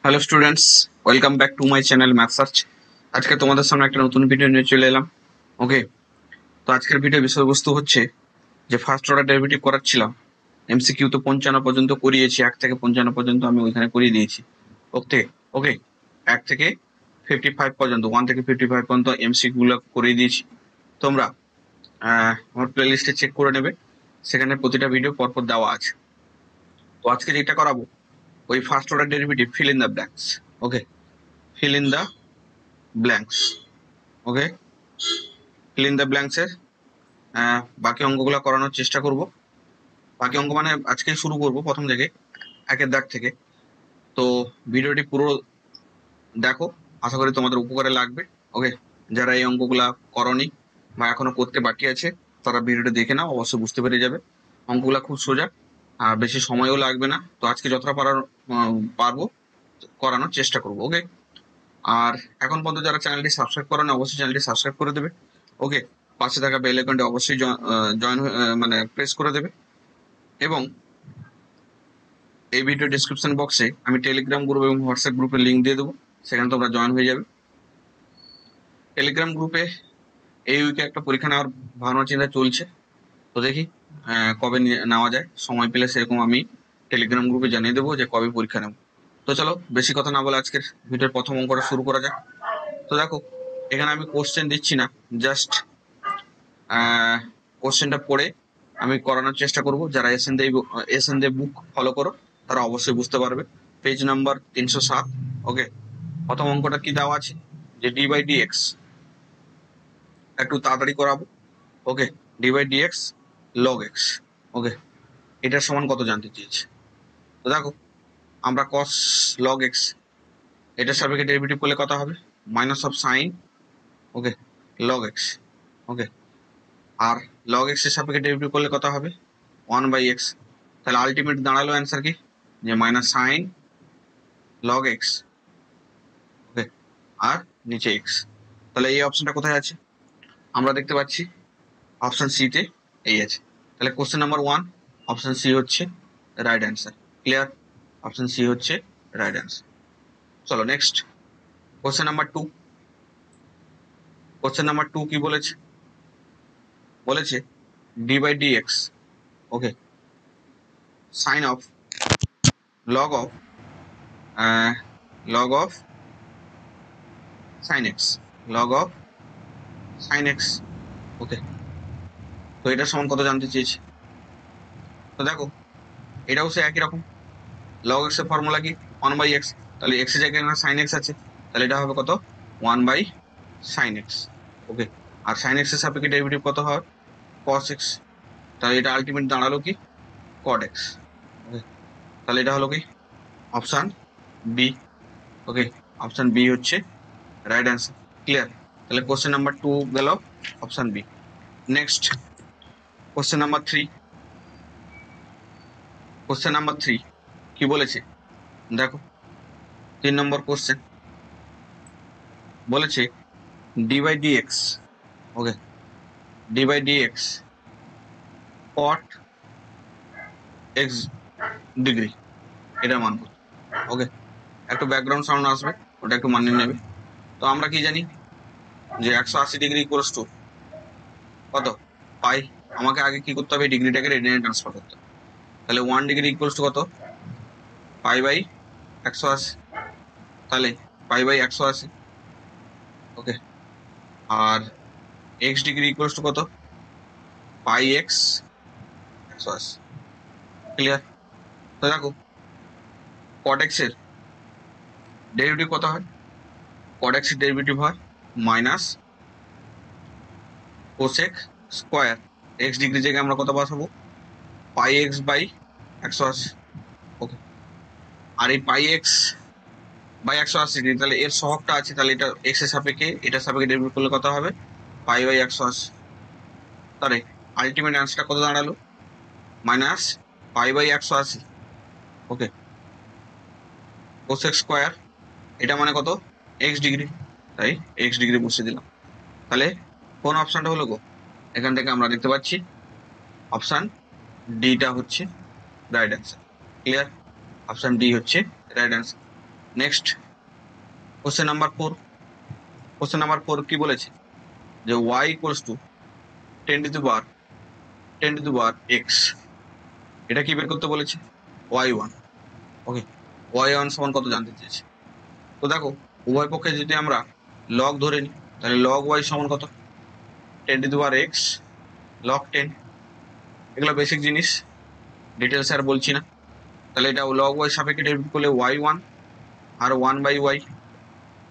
Hello students, welcome back to my channel math search. আজকে তোমাদের সামনে একটা নতুন ভিডিও নিয়ে চলে এলাম। ওকে, তো আজকের ভিডিও বিষয়বস্তু হচ্ছে যে ফার্স্ট অর্ডার ডেরিভেটিভ করাচ্ছিলাম। এমসিকিউ তো 55 পর্যন্ত করিয়েছি, 1 থেকে 55 পর্যন্ত আমি ওইখানে করিয়ে দিয়েছি। ওকে ওকে 1 থেকে 55 পর্যন্ত, 1 থেকে 55 পর্যন্ত এমসিকিউ গুলো করিয়ে দিয়েছি। তোমরা আমার প্লে লিস্টে চেক করে নেবে, সেখানে প্রতিটা ভিডিও পরপর দেওয়া আছে। তো আজকে যেটা করাবো ওই first order derivative, fill in the blanks. Okay, fill in the blanks. Okay, fill in the blanks এর বাকি অঙ্কগুলো করানোর চেষ্টা করব। বাকি অঙ্ক মানে আজকে শুরু করব প্রথম থেকে, একের দাগ থেকে। তো ভিডিওটি পুরো দেখো, আশা করি তোমাদের উপকারে লাগবে। ওকে, যারা এই অঙ্কগুলা করনি বা এখনো করতে বাকি আছে তারা ভিডিওটি দেখে নাও, অবশ্যই বুঝতে পেরে যাবে। অঙ্কগুলা খুব সোজা, আর বেশি সময়ও লাগবে না। তো আজকে যতটা পারবো করানোর চেষ্টা করব। ওকে, আর এখন পর্যন্ত যারা চ্যানেলটি সাবস্ক্রাইব করেন অবশ্যই চ্যানেলটি সাবস্ক্রাইব করে দেবে। ওকে, পাশে থাকা বেল আইকনটি অবশ্যই জয়েন মানে প্রেস করে দেবে। এবং এই ভিডিও ডিসক্রিপশন বক্সে আমি টেলিগ্রাম গ্রুপ এবং হোয়াটসঅ্যাপ গ্রুপের লিঙ্ক দিয়ে দেবো, সেখানে তোমরা জয়েন হয়ে যাবে। টেলিগ্রাম গ্রুপে এই উইকে একটা পরীক্ষা নেওয়ার ভাবনা চিন্তা চলছে, তো দেখি কবে নেওয়া যায়। সময় পেলে সেরকম আমি টেলিগ্রাম গ্রুপে জানিয়ে দেবো যে কবে পরীক্ষা নেব। তো চলো বেশি কথা না বলে আজকের ভিডিওর প্রথম অঙ্কটা শুরু করা যাক। তো দেখো, এখানে আমি কোশ্চেন দিচ্ছি না, জাস্ট কোশ্চেনটা পড়ে আমি করানোর চেষ্টা করব। যারা এসএন দে বুক ফলো করো তারা অবশ্যই বুঝতে পারবে। Page number 307। ওকে, প্রথম অঙ্কটা কি দেওয়া আছে যে ডি বাই ডি এক্স, একটু তাড়াতাড়ি করাবো। Okay, d by d x log x. Okay, এটার সমান কত জানতে চেয়েছে। তো দেখো, আমরা কস লগ এক্স এটার সাপেক্ষে ডেরিভেটিভ করলে কত হবে, minus of sine. Okay, log x. Okay, আর লগ এক্স এর সাপেক্ষে ডেরিভেটিভ করলে কত হবে, 1/x। তাহলে আলটিমেট দাঁড়ালো অ্যান্সার কি, যে minus sine log x. Okay, আর নিচে এক্স। তাহলে এই অপশনটা কোথায় আছে, আমরা দেখতে পাচ্ছি অপশন সি তে এই আছে। তাহলে কোশ্চেন নাম্বার 1 অপশন সি হচ্ছে right answer. Clear, option c হচ্ছে রাইট অ্যান্সার। চলো next, question number 2। Question number 2 কি বলেছে, বলেছে d by d x. Okay, sine of log of log of sine x, log of sine x. Okay, তো এটার সমান কত জানতে চেয়েছি। তো দেখো, এটাও সে একই রকম, লগ এক্স এর ফর্মুলা কি 1/x। তাহলে এক্স এর জায়গায় সাইন এক্স আছে, তাহলে এটা হবে কত, 1/sin x। ওকে, আর সাইন এক্স এর সাপেক্ষে ডেরিভেটিভ কত হয়, cos x। তাহলে এটা আলটিমেট দাঁড়ালো কি, cot x। ওকে, তাহলে এটা হলো কি option B. Okay, option B হচ্ছে রাইট অ্যান্সার। ক্লিয়ার, তাহলে কোশ্চেন নাম্বার 2 গেল option B. Next, question number 3। Question number 3 কি বলেছে দেখো, 3 নম্বর কোশ্চেন বলেছে d by d x. Okay, d by d x cot x degree, এটার মান কত। ওকে, একটু ব্যাকগ্রাউন্ড সাউন্ড আসবে, ওটা একটু মানিয়ে নেবে। তো আমরা কি জানি যে 180 ডিগ্রি ইকুয়ালস টু কত, পাই। আমাকে আগে কি করতে হবে, ডিগ্রিটাকে রেডিয়ানে ট্রান্সফার করতে হবে। তাহলে 1 ডিগ্রি ইকুয়ালস টু কত, পাই বাই 180। তাহলে পাই বাই 180। ওকে, আর এক্স ডিগ্রি ইকুয়ালস টু কত, পাই এক্স 180। ক্লিয়ার, তো দেখো cot x এর ডেরিভেটিভ কত হয়, cot x এর ডেরিভেটিভ হয় minus cosec square. X degree জায়গায় আমরা কত বসাবো, পাই এক্স বাই 180। ওকে, আর এই পাই এক্স বাই 180 ডিগ্রি, তাহলে এর সহগটা আছে, তাহলে এটা এক্স এর সাপেক্ষে এটার সাপেক্ষে ডেরিভেটিভ করলে কত হবে, পাই বাই 180। তাহলে আলটিমেট অ্যান্সারটা কত দাঁড়ালো, minus pi by 180। Okay, cosec square, এটা মানে কত, এক্স ডিগ্রি, তাই এক্স ডিগ্রি বসিয়ে দিলাম। তাহলে কোন অপশনটা হলো গো, এখান থেকে আমরা দেখতে পাচ্ছি অপশন ডিটা হচ্ছে right answer. Clear, option d হচ্ছে right answer. Next question number 4। Question number 4 কি বলেছে যে y equals to 10 to the power x, এটা কি বের করতে বলেছে y1। ওকে, y1 সমান কত জানতে চেয়েছে। তো দেখো উভয় পক্ষে যদি আমরা লগ ধরে নিই তাহলে লগ y সমান কত 10 to the power x log 10। এগুলো বেসিক জিনিস, ডিটেলস আর বলছি না। তাহলে এটা লগ y সাপেক্ষে ডেরিভেটিভ করলে y1 আর 1/y,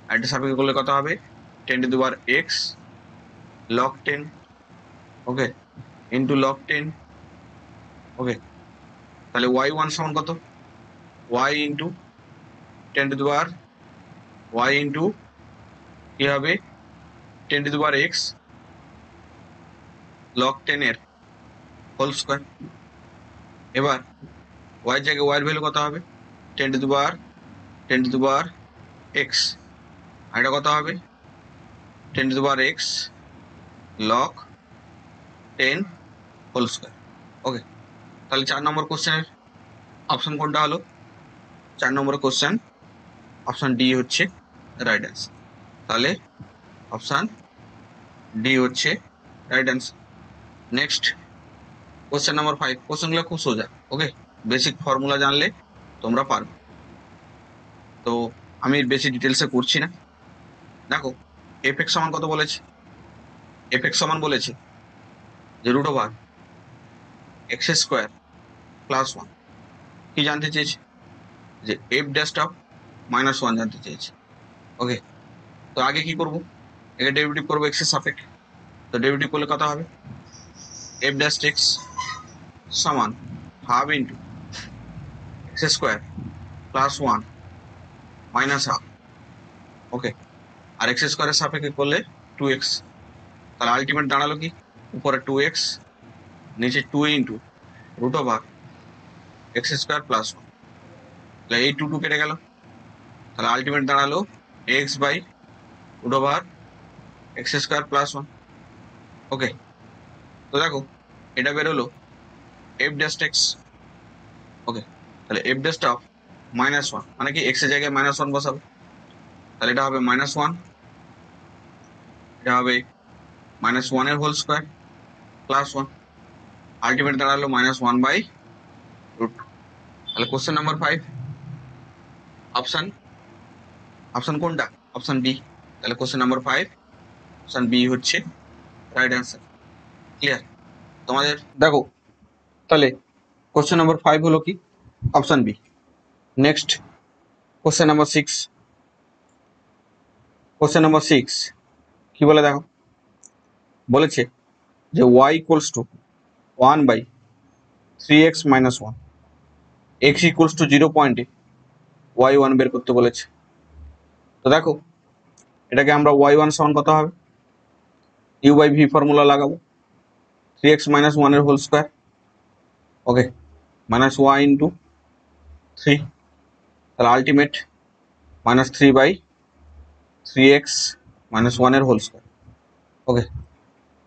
আর এটা সাপেক্ষে করলে কত হবে 10 to the power x log 10, okay, into log 10। ওকে, তাহলে y1 সমান কত y into 10 to the power y into কি হবে 10 to the power x log 10 এর হোল স্কয়ার। এবার y জায়গায় y এর ভ্যালু কত হবে 10 টু দি পাওয়ার x, আর এটা কত হবে 10 to the power x log 10 whole square. Okay, তাহলে 4 নম্বর কোশ্চেনের অপশন কোনটা হলো 4 নম্বর কোশ্চেন অপশন ডি হচ্ছে রাইট অ্যান্সার। তাহলে অপশন ডি হচ্ছে right answer. Next question number 5। কোশ্চেনগুলো খুব সোজা, ওকে, বেসিক ফর্মুলা জানলে তোমরা পারবে। তো আমি বেশি ডিটেলসে করছি না। দেখো এফ এক্স সমান কত বলেছে, এফ এক্স সমান বলেছে যে root over x square plus 1। কি জানতে চেয়েছে যে এফ ড্যাশ অফ -1 জানতে চেয়েছে। ওকে, তো আগে কি করব, একে ডেরিভেটিভ করবো এক্স এর সাপেক্ষে। তো ডেরিভেটিভ করলে কত হবে এফ ড্যাশ এক্স সমান half into x square plus 1 minus half. Okay, আর এক্স স্কোয়ারের সাপেক্ষে করলে 2x। তাহলে আলটিমেট দাঁড়ালো কি উপরে 2x নিচে 2 into root over x square plus 1। তাহলে এই 2 কেটে গেল, তাহলে আলটিমেট দাঁড়ালো x by root over x square plus 1। Okay, তো দেখো এটা বেরোলো এফ ড্যাশ এক্স। ওকে, তাহলে এফ ড্যাশ অফ -1 মানে কি এক্স এর জায়গায় -1 বসাবো, তাহলে এটা হবে -1, এটা হবে -1 এর হোল স্কোয়ার প্লাস 1, আলটিমেট দাঁড়ালো -1/√2। তাহলে কোশ্চেন নাম্বার 5 অপশন কোনটা অপশন বি। তাহলে কোশ্চেন নাম্বার 5 অপশন বি হচ্ছে রাইট অ্যান্সার। ক্লিয়ার তোমাদের। দেখো তাহলে কোশ্চেন নাম্বার 5 হলো কি option B. Next question number 6। Question number 6 কি বলে দেখো, বলেছে যে y equals to 1/3x - 1, x equals to 0 পয়েন্টে y1 বের করতে বলেছে। তো দেখো এটাকে আমরা y1 সমান কত হবে u/v ফর্মুলা লাগাবো 3x - 1 এর হোল স্কয়ার। ওকে, মাইনাস y ইন্টু 3, তাহলে আলটিমেট -3/3x - 1 এর হোল স্কয়ার। ওকে,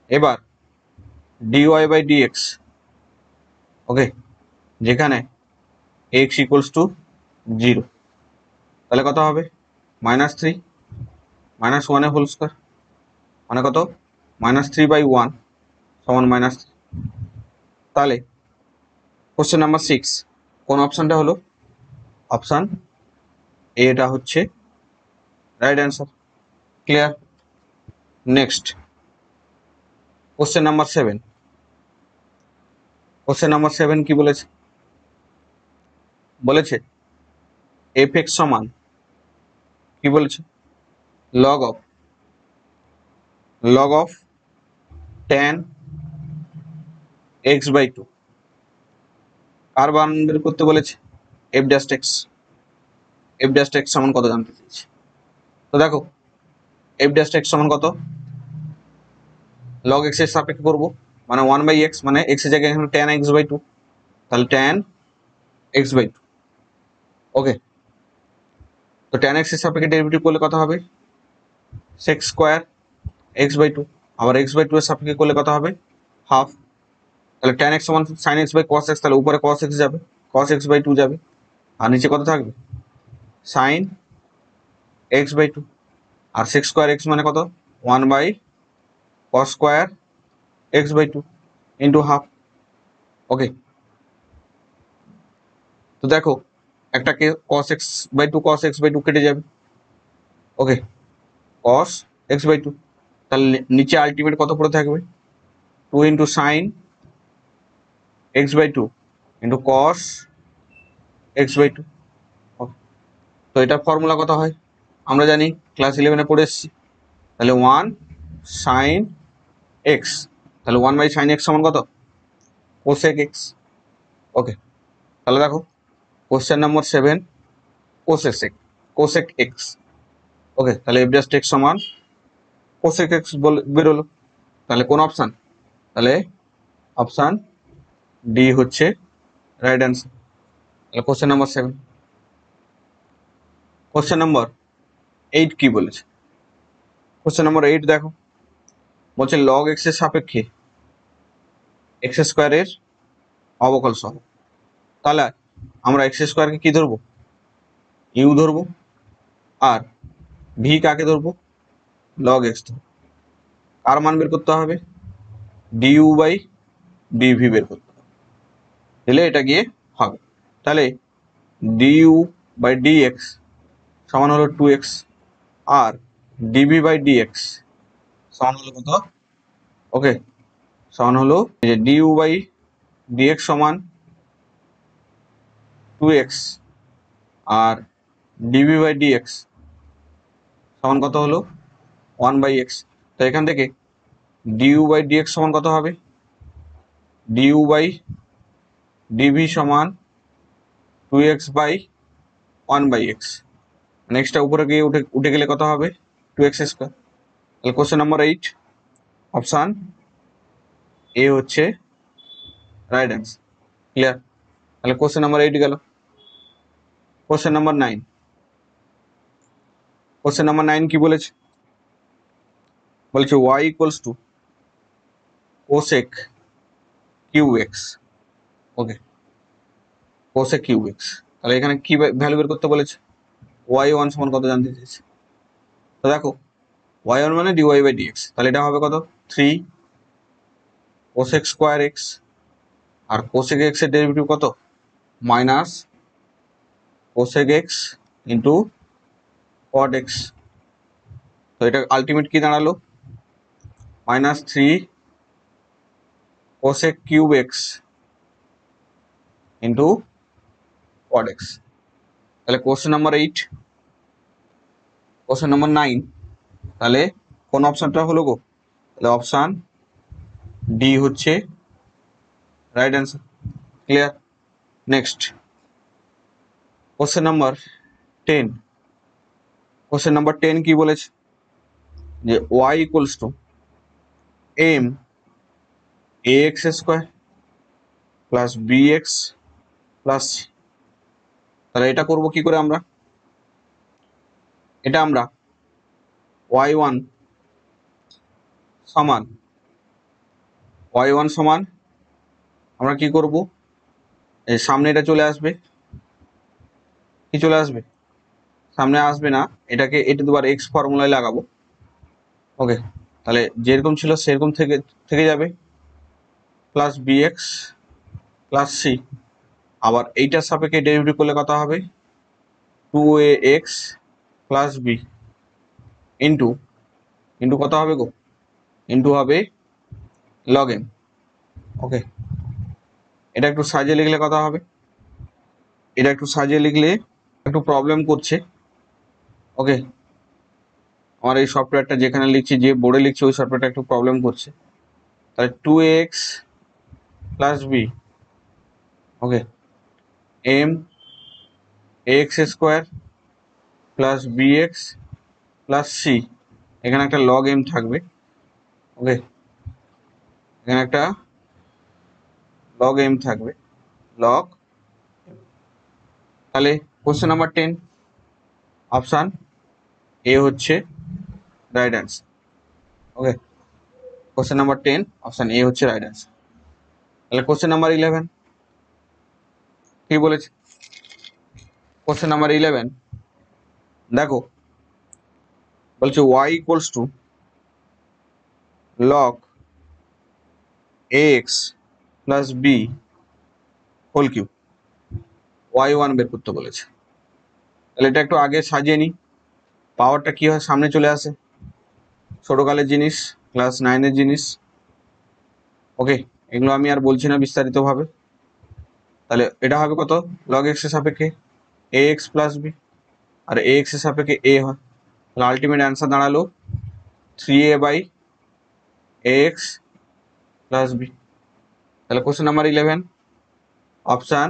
এবার dy/dx, ওকে, যেখানে x ইকুয়ালস টু 0, তাহলে কত হবে -3 - 1 এর হোল স্কয়ার মানে কত -3/1 সমান -3। তাহলে কোশ্চেন নাম্বার 6 কোন অপশনটা হলো অপশন এ, এটা হচ্ছে right answer. Clear. Next question number 7। Question number 7 কি বলেছে, বলেছে এফ এক্স সমান কি বলেছে লগ অফ tan x/2। কার মান বের করতে বলেছে এফ ড্যাশ এক্স সমান কত জানতে চেয়েছে। তো দেখো এফ ড্যাশ এক্স সমান কত লগ এক্স এর সাপেক্ষে করবো মানে 1/x, মানে এক্স এর জায়গায় এখানে tan x/2, তাহলে tan x/2। ওকে, তো tan x এর সাপেক্ষে ডেরিভেটিভ করলে কত হবে sec স্কয়ার x/2, আবার x/2 এর সাপেক্ষে করলে কত হবে হাফ। তাহলে tan x সমান sin x/cos x, তাহলে উপরে cos x যাবে, cos x/2 যাবে, আর নিচে কত থাকবে sin এক্স বাই টু, আর সেক্স স্কোয়ার এক্স মানে কত, 1/cos square x by two into half. Okay, তো দেখো একটাকে cos x/2 কেটে যাবে। ওকে, cos x/2, তাহলে নিচে আলটিমেট কত পড়ে থাকবে, 2 into sign x/2 into cos x/2। তো এটা ফর্মুলা কত হয় আমরা জানি, ক্লাস 11-এ পড়ে এসেছি। তাহলে 1 সাইন এক্স, তাহলে 1/sin x সমান কত, cosec x। ওকে, তাহলে দেখো question number 7, cosec x। Okay, তাহলে f জাস্ট x সমান cosec x বেরোলো। তাহলে কোন অপশান, তাহলে অপশান ডি হচ্ছে রাইট অ্যান্সার। তাহলে কোশ্চেন নাম্বার 7। কোশ্চেন নাম্বার 8 কি বলেছে, কোশ্চেন নাম্বার 8 দেখো, বলছে লগ এক্স এর সাপেক্ষে এক্স স্কোয়ারের অবকল সহ। তাহলে আমরা এক্স স্কোয়ারকে কি ধরবো, ইউ ধরবো, আর ভি কাকে ধরবো, লগ এক্স ধরবো। কার মান বের করতে হবে, ডিইউ বাই ডিভি বের করতে হবে, দিলে এটা গিয়ে হবে। তাহলে ডিইউ বাই ডিএক্স সমান হলো 2x, R DV by dx সমান হলো কত, ওকে, সমান হলো এই যে ডিইউ বাই ডিএক্স সমান 2x, R DV by dx সমান কত হলো 1/x। তো এখান থেকে ডিইউ বাই ডিএক্স সমান কত হবে, ডিইউ বাই ডিভি সমান 2x বাই 1/x। নেক্সটটা উপরে গিয়ে উঠে গেলে কত হবে, 2x স্কোয়ার। তাহলে কোশ্চেন নাম্বার 8 অপশান এ হচ্ছে রাইট অ্যান্সার। ক্লিয়ার? তাহলে কোশ্চেন নাম্বার 8 গেল। কোশ্চেন নাম্বার 9, কোশ্চেন নাম্বার 9 কি বলেছে, বলেছে y equals to cosec cube x. Okay, cosec cube x. তাহলে এখানে কি ভ্যালু বের করতে বলেছে, y1 সমান কত জানতে চেয়েছে। তো দেখো y1 মানে dy বাই dx, তাহলে এটা হবে কত, 3 cosec স্কোয়ার এক্স, আর cosec x এর ডেরিভেটিভ কত, minus cosec x into cot x। তো এটা আলটিমেট কি দাঁড়ালো, -3 cosec cube x into cot x। তাহলে কোশ্চেন নাম্বার 8, কোশ্চেন নাম্বার 9, তাহলে কোন অপশনটা হলো গো, তাহলে অপশান ডি হচ্ছে right answer. Clear? Next question number 10, question number 10 কি বলেছে, যে y equals to m a x square plus b x plus C. তাহলে এটা করবো কি করে আমরা, এটা আমরা y1 সমান আমরা কি করব, এই সামনে এটা চলে আসবে, কি চলে আসবে, সামনে আসবে না, এটাকে এ টু দি পাওয়ার এক্স ফর্মুলায় লাগাবো। ওকে, তাহলে যেরকম ছিল সেরকম থেকে যাবে, plus b x plus c. আবার এইটার সাপেক্ষে ডেরিভেটিভ করলে কত হবে, 2ax plus B into into কত হবে গো, ইন্টু হবে লগ এম। ওকে, এটা একটু সাজিয়ে লিখলে কত হবে, এটা একটু সাজিয়ে লিখলে একটু প্রবলেম করছে। ওকে, আমার এই সফটওয়্যারটা যেখানে লিখছি, যে বোর্ডে লিখছি, ওই সফটওয়্যারটা একটু প্রবলেম করছে। তাহলে 2x plus b, okay, m x square plus b x plus c, এখানে একটা লগ এম থাকবে। ওকে, এখানে একটা লগ এম থাকবে, লগ। তাহলে কোশ্চেন নাম্বার 10 অপশান এ হচ্ছে right answer. Okay, question number 10 option a হচ্ছে রাইট অ্যান্সার। তাহলে কোশ্চেন নাম্বার 11 কি বলেছে, কোশ্চেন নাম্বার 11 দেখো, বলছে y equals to log ax plus b whole cube y1 বের করতে বলেছে। তাহলে এটা একটু আগে সাজিয়ে নিই, পাওয়ারটা কি হয় সামনে চলে আসে, ছোটকালের জিনিস, ক্লাস 9-এর জিনিস। ওকে, এগুলো আমি আর বলছি না বিস্তারিতভাবে। তাহলে এটা হবে কত, log x এর সাপেক্ষে ax প্লাস b, আর ax এর সাপেক্ষে a হয়। তাহলে আলটিমেট অ্যান্সার দাঁড়ালো 3a by ax plus b। তাহলে কোশ্চেন নাম্বার 11 অপশান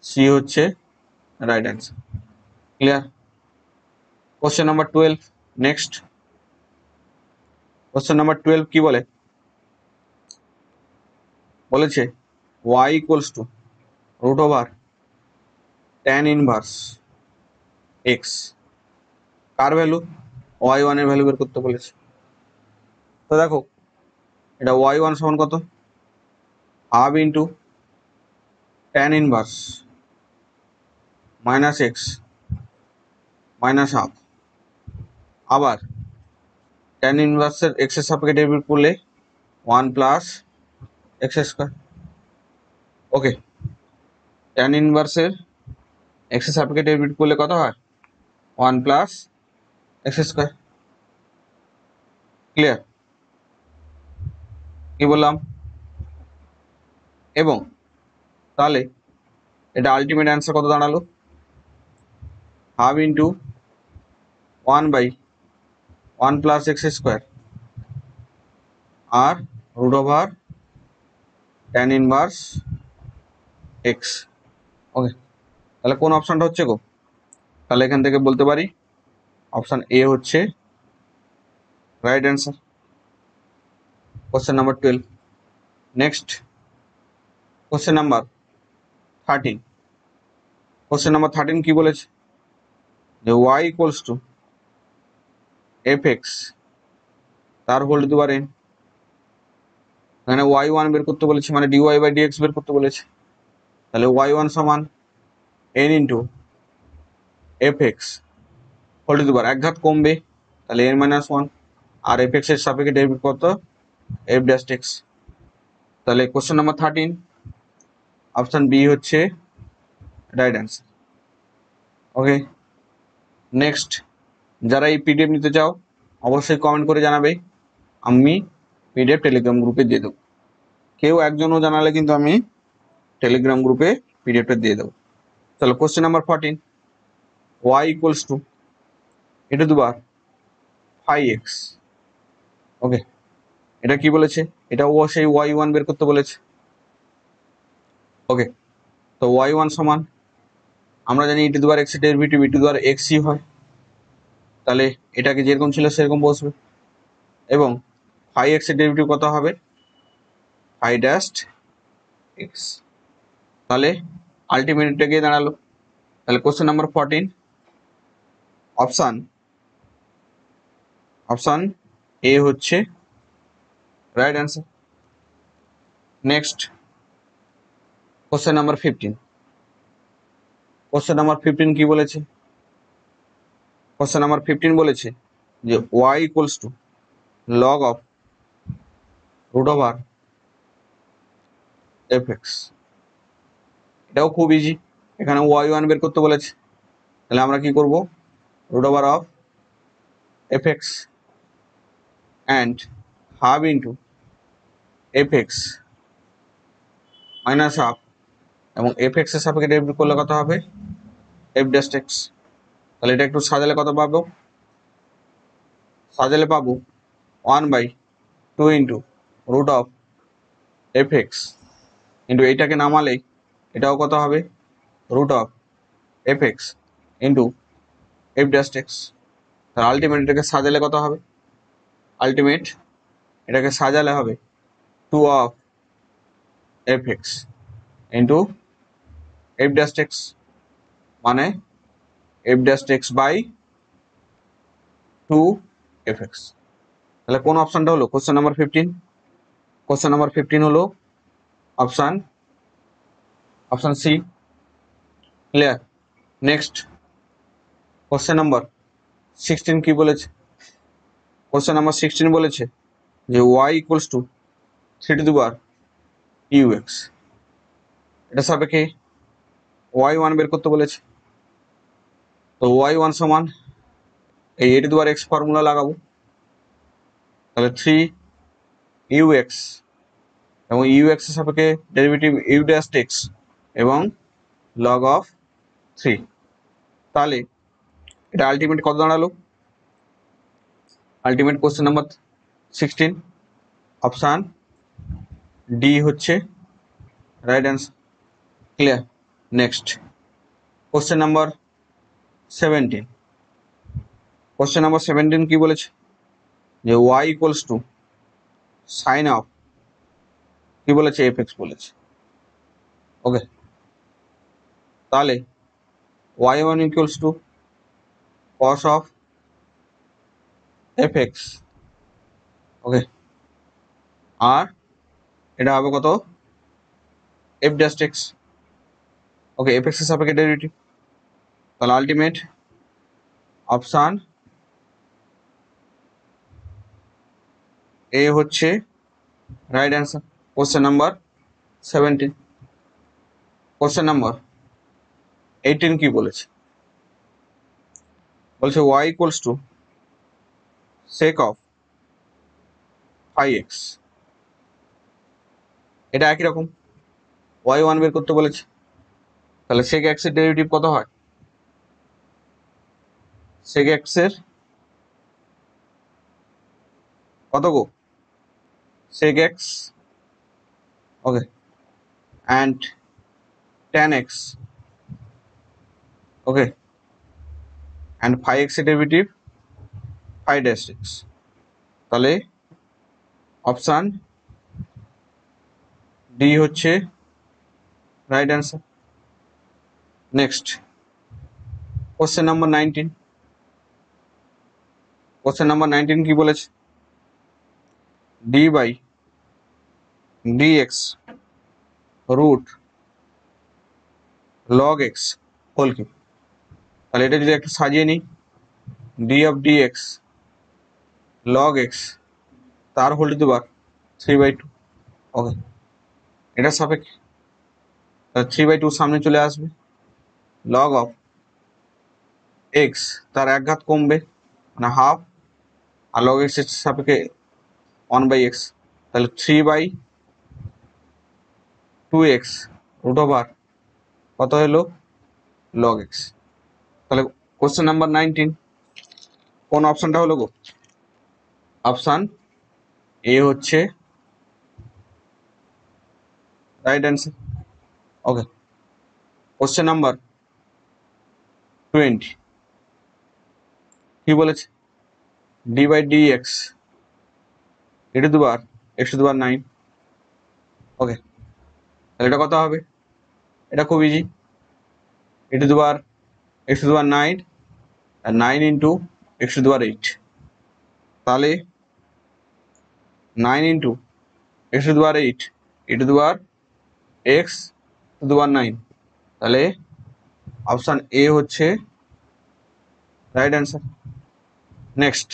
সি হচ্ছে right answer. Clear? Question number 12 next. Question number 12 কি বলেছে y equals to root over tan inverse x, কার ভ্যালু, y1 এর ভ্যালু বের করতে বলেছে। তো দেখো এটা y1 সমান কত, half into tan inverse minus x minus half, আবার tan ইনভার্সের x এর সাপেক্ষে ডেরিভেটিভ করলে 1 প্লাস x স্কয়ার। ওকে, tan ইনভার্সের x এর সাপেক্ষে ডেরিভেটিভ করলে কত হয়, 1 প্লাস x স্কয়ার। ক্লিয়ার? কি বললাম? এবং তাহলে এটা আলটিমেট অ্যান্সার কত দাঁড়ালো, half into 1 by 1 plus x square আর root over tan inverse x। Okay, তাহলে কোন অপশনটা হচ্ছে গো, তাহলে এখান থেকে বলতে পারি অপশন এ হচ্ছে right answer. Question number 12 next. Question number 13। Question number 13 কি বলেছে, যে y ইকুয়ালস টু fx তার whole to the power n। এখানে y1 বের করতে বলেছে, মানে dy বাই dx বের করতে বলেছে। তাহলে y1 সমান n into fx whole to the power, এক ঘাত কমবে তাহলে n মাইনাস 1, আর fx এর সাপেক্ষে ডেরিভেটিভ কত, f ড্যাশ x। তাহলে কোশ্চেন নাম্বার 13 অপশন বি হচ্ছে রাইট অ্যান্সার। ওকে, নেক্সট। যারা এই পিডিএফ নিতে চাও অবশ্যই কমেন্ট করে জানাবে, আমি পিডিএফ টেলিগ্রাম গ্রুপে দিয়ে দেবো। কেউ একজনও জানালে কিন্তু আমি টেলিগ্রাম গ্রুপে পিডিএফটা দিয়ে দেবো। চলো question number 14, y equals two e two the power 5x। ওকে, এটা কি বলেছে, এটাও সেই y1 বের করতে বলেছে। ওকে, তো y1 সমান আমরা জানি e two the power x এর ডেরিভেটিভ e টু দি পাওয়ার xই হয়, তাহলে এটাকে যেরকম ছিল সেরকম বসবে। এবং 5x এর ডেরিভেটিভ কত হবে, 5 ড্যাশ x। তাহলে আলটিমেট এটা গিয়ে দাঁড়ালো। তাহলে কোশ্চেন নাম্বার 14 অপশন এ হচ্ছে right answer. Next question number 15। Question number 15 কি বলেছে, কোশ্চেন নাম্বার 15 বলেছে যে y equals to log of root over fx। এটাও খুব ইজি, এখানে y1 বের করতে বলেছে। তাহলে আমরা কি করব, root over of fx and half into fx minus half, এবং fx এর সাপেক্ষে ডেরিভেটিভ করলে কত হবে, f ড্যাশ x। তাহলে এটা একটু সাজালে কত পাবো, সাজালে পাবো 1 by 2 into root of fx into এইটাকে নামালে এটাও কত হবে, root of fx into f dash x। তাহলে আলটিমেট এটাকে সাজালে কত হবে, আলটিমেট এটাকে সাজালে হবে 2 of fx into f dash x, মানে f dash x by 2 fx। তাহলে কোন অপশনটা হলো কোশ্চেন নাম্বার 15, কোশ্চেন নাম্বার 15 হলো option C. Clear? Next question number 16 কি বলেছে? কোশ্চেন নাম্বার 16 বলেছে যে y equals to 3 to the power ux। এটা সাপেক্ষে y1 বের করতে বলেছে। তো y1 সমান এই a to the power x formula লাগাবো, তাহলে 3ux এবং ux এর সাপেক্ষে ডেরিভেটিভ u ড্যাশ x এবং log অফ 3। তাহলে এটা আলটিমেট কত দাঁড়ালো? Ultimate question number 16 option D হচ্ছে right answer. Clear? Next question number 17। Question number 17 কি বলেছে? যে y equals to sine of কি বলেছে? এফ বলেছে। ওকে, তাহলে y1 equals to cos of fx। Okay, আর এটা হবে কত? f dash x. Okay, fx এর সাপেক্ষে ডেরিভেটিভ, তাহলে আলটিমেট অপশান এ হচ্ছে right answer. Question number 17। Question number 18 কি বলেছে? বলছে y equals to sec of phi x. এটা একই রকম, y1 বের করতে বলেছে, তাহলে সেক এক্স এর ডেরিভেটিভ কত হয়? সেক এক্স এর কত গো? Sec x, okay, and tan x, okay, and phi x এর ডেরিভেটিভ ফাই ড্যাশ এক্স। তাহলে অপশান ডি হচ্ছে right answer. Next question number 19। Question number 19 কি বলেছে? D by dx root log x whole cube. তাহলে এটা যদি একটু সাজিয়ে নিই, d of dx log x তার whole to the power 3/2। Okay, এটা সাপেক্ষে 3/2 সামনে চলে আসবে, লগ অফ এক্স তার এক ঘাত কমবে মানে হাফ, আর লগ এক্স এর সাপেক্ষে 1/x, তাহলে 3/2x রুট ওভার কত হলো? Log x. তাহলে কোশ্চেন নাম্বার 19 কোন অপশনটা হলো গো? অপশান এ হচ্ছে right answer. Okay, question number 20 কি বলেছে? D by d x a to the power x to the power 9। Okay, তাহলে এটা কত হবে? এটা খুব easy, a to the power x to the power 9 আর 9 into x to the power 8। তাহলে 9 into x to the power 8 a to the power x to the power 9। তাহলে option a হচ্ছে রাইট অ্যান্সার। নেক্সট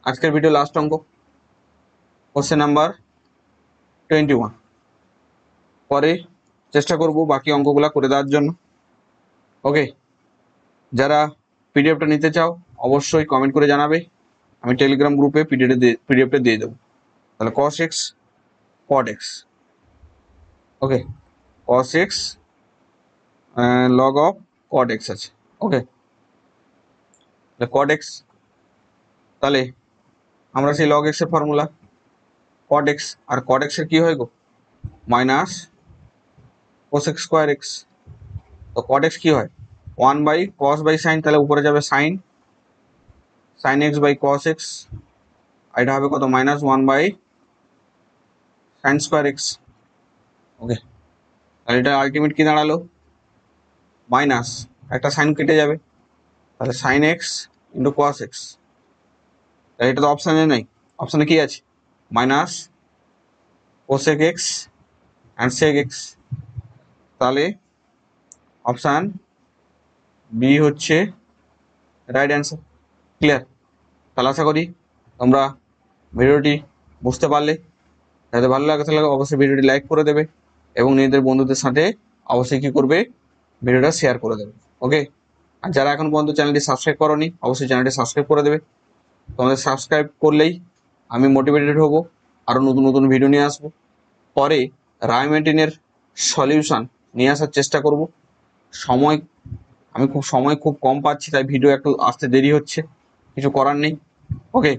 আজকের video last অঙ্ক, question number 21। পরে চেষ্টা করব বাকি অঙ্কগুলো করে দেওয়ার জন্য। ওকে, যারা পিডিএফটা নিতে চাও অবশ্যই কমেন্ট করে জানাবে, আমি টেলিগ্রাম গ্রুপে পিডিএফটা দিয়ে দেবো। তাহলে cos x cot x, okay, cos x log of cot x আছে। ওকে, তাহলে cot x, তাহলে আমরা সেই log x এর ফর্মুলা cot x, আর cot x এর কি হয় গো? Minus cos x square x। তো cot x কি হয়? 1/cos বাই সাইন, তাহলে উপরে যাবে sine, sine x by cos x, আর এটা হবে কত? Minus 1/sin square x। Okay, তাহলে এটা আলটিমেট কি দাঁড়ালো? মাইনাস একটা সাইন কেটে যাবে, তাহলে sine x into cos x. তাহলে এটা তো অপশানে নেই, অপশানে কি আছে? Minus cosec x and sec x. তাহলে অপশান বি হচ্ছে রাইট অ্যান্সার। ক্লিয়ার? তাহলে আশা করি তোমরা ভিডিওটি বুঝতে পারলে। যাতে ভালো লাগে তাহলে অবশ্যই ভিডিওটি লাইক করে দেবে এবং নিজেদের বন্ধুদের সাথে অবশ্যই কি করবে, ভিডিওটা শেয়ার করে দেবে। ওকে, আর যারা এখন পর্যন্ত চ্যানেলটি সাবস্ক্রাইব করোনি অবশ্যই চ্যানেলটি সাবস্ক্রাইব করে দেবে। তোমাদের সাবস্ক্রাইব করলেই আমি মোটিভেটেড হব, আরও নতুন নতুন ভিডিও নিয়ে আসবো। পরে রায়মেটিনের সলিউশন নিয়ে আসার চেষ্টা করব। সময় সময় খুব কম পাচ্ছি, তাই ভিডিও একটু আসতে দেরি হচ্ছে, কিছু করার নেই। ওকে,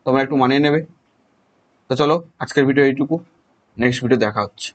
তোমরা একটু মানিয়ে নেবে। তো চলো, আজকের ভিডিও এইটুকু, নেক্সট ভিডিও দেখা হচ্ছে।